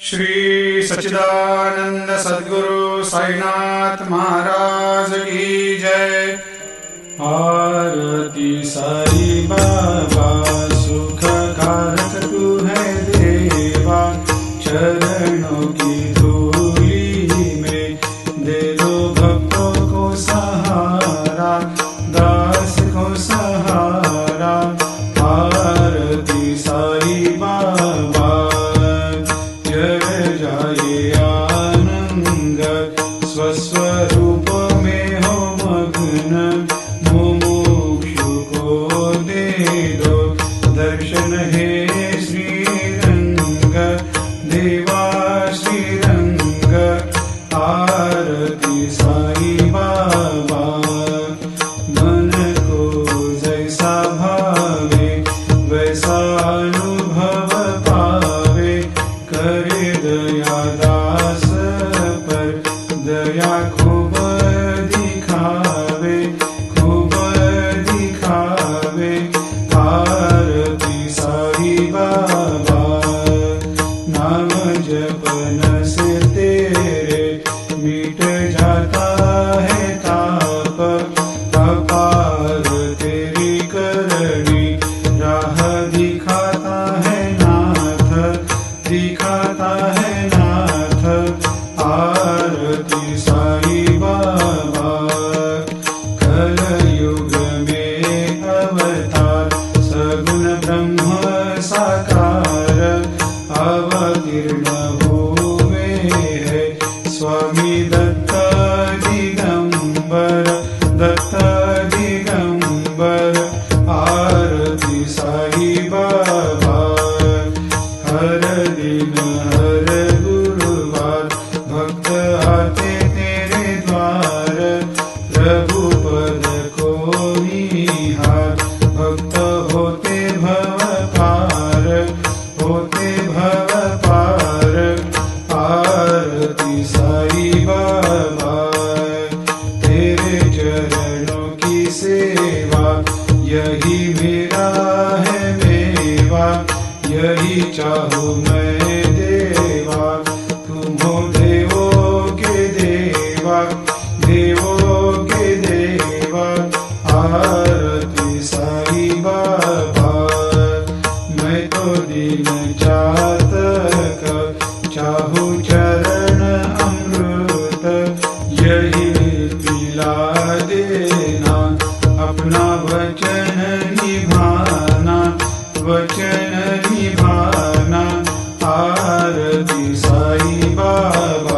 श्री सच्चिदानंद सद्गुरु साईनाथ महाराज की जय। आरती साई बाबा सुख कारक तू है देवा, चरणों की धूली में दे दो भक्तों को सहारा, दास को सहारा। आरती साई बाबा जय जाए आनंद, स्वस्वरूप में हो मग्न, मुमुक्षु को दे दो दर्शन हे श्रीरंग, देवा श्रीरंग। आरती साई बाबा मन को जैसा भावे वैसा अनुभव पावे, करे दया दास पर दया खूब दिखावे, खूब दिखावे। आरती साई बाबा नाम जपन से तेरे मिट जाता है ताप, अपार तेरी करनी राह दिखाता है नाथ, दिखाता है नाथ। आरती साई बाबा कलयुग में अवतार, सगुण ब्रह्म साकार अवतीर्ण हुए है स्वामी दत्त दिगंबर, दत्त दिगंबर। आरती साई बाबा हर दिन हर गुरुवार भक्त आते तेरे द्वार, रघुपद को निहार भक्त होते भव पार, होते भव पार। आरती साई बाबा तेरे चरणों की सेवा, यही मेरा है मेवा, यही चाहूँ मैं देवा। तुम हो देवों के देवा, देवों के देवा। आरती साई बाबा मैं तो दीन चातक, चाहूँ चरण अमृत, यही पिला देना, अपना वचन निभाना, वचन निभाना। आरती साई बाबा